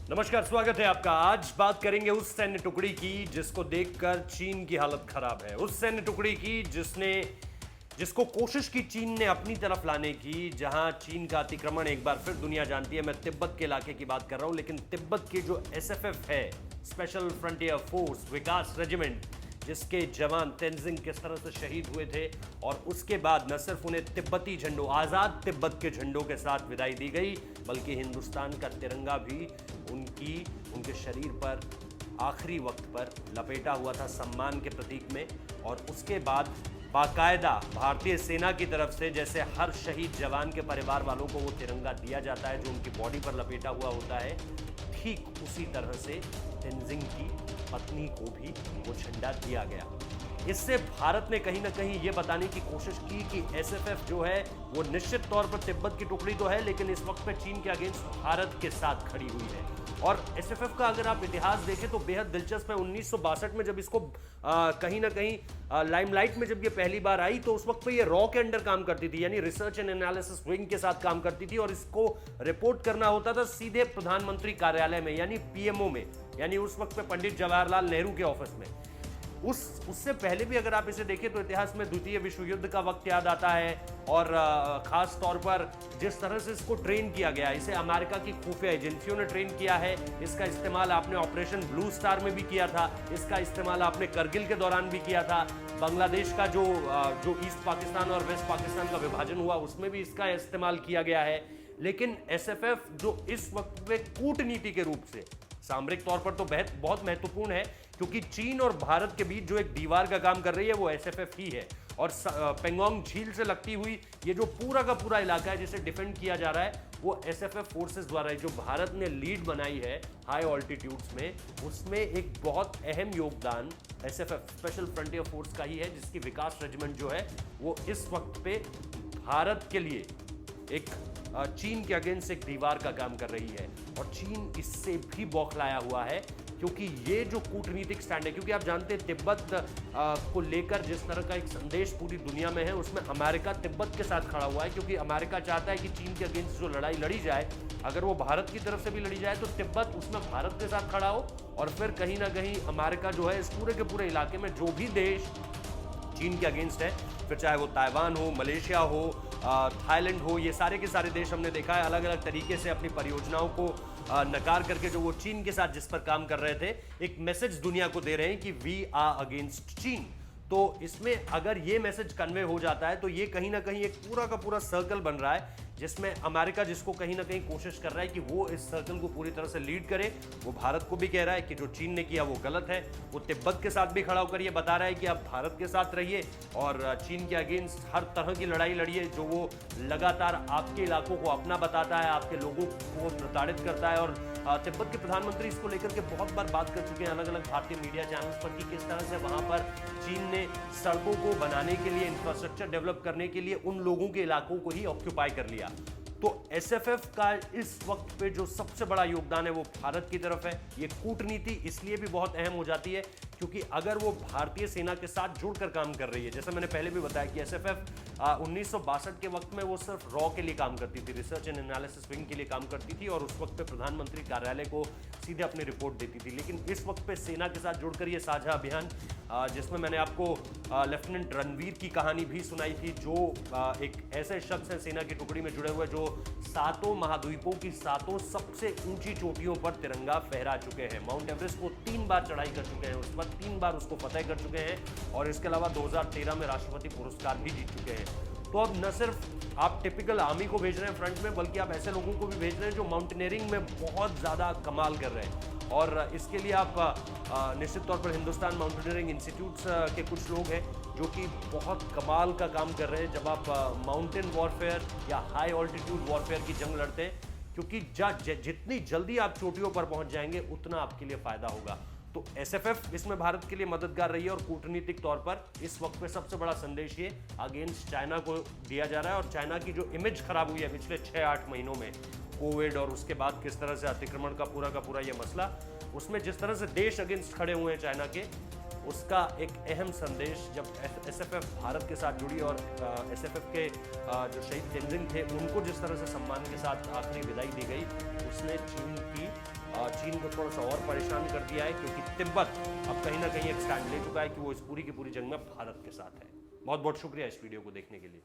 नमस्कार, स्वागत है आपका। आज बात करेंगे उस सैन्य टुकड़ी की जिसको देखकर चीन की हालत खराब है। उस सैन्य टुकड़ी की जिसको कोशिश की चीन ने अपनी तरफ लाने की, जहां चीन का अतिक्रमण एक बार फिर दुनिया जानती है। मैं तिब्बत के इलाके की बात कर रहा हूं, लेकिन तिब्बत के जो एसएफएफ है, स्पेशल फ्रंटियर फोर्स विकास रेजिमेंट, जिसके जवान तेंजिंग किस तरह से शहीद हुए थे और उसके बाद न सिर्फ उन्हें तिब्बती झंडों, आज़ाद तिब्बत के झंडों के साथ विदाई दी गई, बल्कि हिंदुस्तान का तिरंगा भी उनके शरीर पर आखिरी वक्त पर लपेटा हुआ था सम्मान के प्रतीक में। और उसके बाद बाकायदा भारतीय सेना की तरफ से जैसे हर शहीद जवान के परिवार वालों को वो तिरंगा दिया जाता है जो उनकी बॉडी पर लपेटा हुआ होता है, ठीक उसी तरह से तेंजिंग की पत्नी को भी वो झंडा दिया गया। इससे भारत ने कहीं ना कहीं ये बताने की कोशिश की कि एसएफएफ जो है वो निश्चित तौर पर तिब्बत की टुकड़ी तो है, लेकिन इस वक्त पे चीन के अगेंस्ट भारत के साथ खड़ी हुई है। और एसएफएफ का अगर आप इतिहास देखें तो बेहद दिलचस्प है। 1962 में जब इसको कहीं ना कहीं लाइमलाइट में जब ये पहली बार आई, तो उस वक्त पे ये रॉ के अंडर काम करती थी, यानी रिसर्च एंड एनालिसिस विंग के साथ काम करती थी, और इसको रिपोर्ट करना होता था सीधे प्रधानमंत्री कार्यालय में, यानी पीएमओ में, यानी उस वक्त पे पंडित जवाहरलाल नेहरू के ऑफिस में। उससे पहले भी अगर आप इसे देखें तो इतिहास में द्वितीय विश्व युद्ध का वक्त याद आता है, और खास तौर पर जिस तरह से इसको ट्रेन किया गया, इसे अमेरिका की खुफिया एजेंसियों ने ट्रेन किया है। इसका इस्तेमाल आपने ऑपरेशन ब्लू स्टार में भी किया था, इसका इस्तेमाल आपने करगिल के दौरान भी किया था, बांग्लादेश का जो ईस्ट पाकिस्तान और वेस्ट पाकिस्तान का विभाजन हुआ उसमें भी इसका इस्तेमाल किया गया है। लेकिन एसएफएफ जो इस वक्त में कूटनीति के रूप से सामरिक तौर पर तो बहुत महत्वपूर्ण है, क्योंकि चीन और भारत के बीच जो एक दीवार का काम कर रही है वो एसएफएफ ही है। और पेंगोंग झील से लगती हुई ये जो पूरा का पूरा इलाका है जिसे डिफेंड किया जा रहा है, वो एसएफएफ फोर्सेस द्वारा है। जो भारत ने लीड बनाई है हाई ऑल्टीट्यूड्स में, उसमें एक बहुत अहम योगदान एसएफएफ स्पेशल फ्रंटियर फोर्स का ही है, जिसकी विकास रेजिमेंट जो है वो इस वक्त पे भारत के लिए एक चीन के अगेंस्ट एक दीवार का काम कर रही है। और चीन इससे भी बौखलाया हुआ है, क्योंकि ये जो कूटनीतिक स्टैंड है, क्योंकि आप जानते हैं तिब्बत को लेकर जिस तरह का एक संदेश पूरी दुनिया में है, उसमें अमेरिका तिब्बत के साथ खड़ा हुआ है, क्योंकि अमेरिका चाहता है कि चीन के अगेंस्ट जो लड़ाई लड़ी जाए, अगर वो भारत की तरफ से भी लड़ी जाए तो तिब्बत उसमें भारत के साथ खड़ा हो, और फिर कहीं ना कहीं अमेरिका जो है इस पूरे के पूरे इलाके में जो भी देश चीन के अगेंस्ट है, फिर चाहे वो ताइवान हो, मलेशिया हो, थाईलैंड हो, ये सारे के सारे देश हमने देखा है अलग अलग तरीके से अपनी परियोजनाओं को नकार करके जो वो चीन के साथ जिस पर काम कर रहे थे, एक मैसेज दुनिया को दे रहे हैं कि वी आर अगेंस्ट चीन। तो इसमें अगर ये मैसेज कन्वे हो जाता है तो ये कहीं ना कहीं एक पूरा का पूरा सर्कल बन रहा है, जिसमें अमेरिका जिसको कहीं ना कहीं कोशिश कर रहा है कि वो इस सर्कल को पूरी तरह से लीड करे, वो भारत को भी कह रहा है कि जो चीन ने किया वो गलत है। वो तिब्बत के साथ भी खड़ा होकर ये बता रहा है कि आप भारत के साथ रहिए और चीन के अगेंस्ट हर तरह की लड़ाई लड़िए, जो वो लगातार आपके इलाकों को अपना बताता है, आपके लोगों को प्रताड़ित करता है। और तिब्बत के प्रधानमंत्री इसको लेकर के बहुत बार बात कर चुके हैं अलग अलग भारतीय मीडिया चैनल्स पर कि किस तरह से वहां पर चीन ने सड़कों को बनाने के लिए, इंफ्रास्ट्रक्चर डेवलप करने के लिए उन लोगों के इलाकों को ही ऑक्यूपाई कर लिया। तो एसएफएफ का इस वक्त पे जो सबसे बड़ा योगदान है वो भारत की तरफ है। ये कूटनीति इसलिए भी बहुत अहम हो जाती है क्योंकि अगर वो भारतीय सेना के साथ जुड़कर काम कर रही है, जैसे मैंने पहले भी बताया कि एसएफएफ 1962 के वक्त में वो सिर्फ रॉ के लिए काम करती थी, रिसर्च एंड एनालिसिस विंग के लिए काम करती थी, और उस वक्त पे प्रधानमंत्री कार्यालय को सीधे अपनी रिपोर्ट देती थी। लेकिन इस वक्त पे सेना के साथ जुड़कर ये साझा अभियान, जिसमें मैंने आपको लेफ्टिनेंट रणवीर की कहानी भी सुनाई थी, जो एक ऐसे शख्स हैं सेना की टुकड़ी में जुड़े हुए जो सातों महाद्वीपों की सातों सबसे ऊंची चोटियों पर तिरंगा फहरा चुके हैं। माउंट एवरेस्ट को 3 बार चढ़ाई कर चुके हैं, उस पर 3 बार उसको फतेह कर चुके हैं, और इसके अलावा 2013 में राष्ट्रपति पुरस्कार भी जीत चुके हैं। तो अब न सिर्फ आप टिपिकल आर्मी को भेज रहे हैं फ्रंट में, बल्कि आप ऐसे लोगों को भी भेज रहे हैं जो माउंटेनियरिंग में बहुत ज़्यादा कमाल कर रहे हैं। और इसके लिए आप निश्चित तौर पर हिंदुस्तान माउंटेनियरिंग इंस्टीट्यूट्स के कुछ लोग हैं जो कि बहुत कमाल का काम कर रहे हैं जब आप माउंटेन वॉरफेयर या हाई ऑल्टीट्यूड वॉरफेयर की जंग लड़ते हैं, क्योंकि जितनी जल्दी आप चोटियों पर पहुंच जाएंगे उतना आपके लिए फायदा होगा। तो एसएफएफ इसमें भारत के लिए मददगार रही है, और कूटनीतिक तौर पर इस वक्त पे सबसे बड़ा संदेश ये अगेंस्ट चाइना को दिया जा रहा है। और चाइना की जो इमेज खराब हुई है पिछले 6-8 महीनों में, कोविड और उसके बाद किस तरह से अतिक्रमण का पूरा ये मसला, उसमें जिस तरह से देश अगेंस्ट खड़े हुए हैं चाइना के, उसका एक अहम संदेश जब एसएफएफ भारत के साथ जुड़ी और एसएफएफ के जो शहीद तेंजिंग थे उनको जिस तरह से सम्मान के साथ आखिरी विदाई दी गई, उसने चीन की चीन को थोड़ा सा और परेशान कर दिया है, क्योंकि तिब्बत अब कहीं ना कहीं एक स्टैंड ले चुका है कि वो इस पूरी की पूरी जंग में भारत के साथ है। बहुत बहुत शुक्रिया इस वीडियो को देखने के लिए।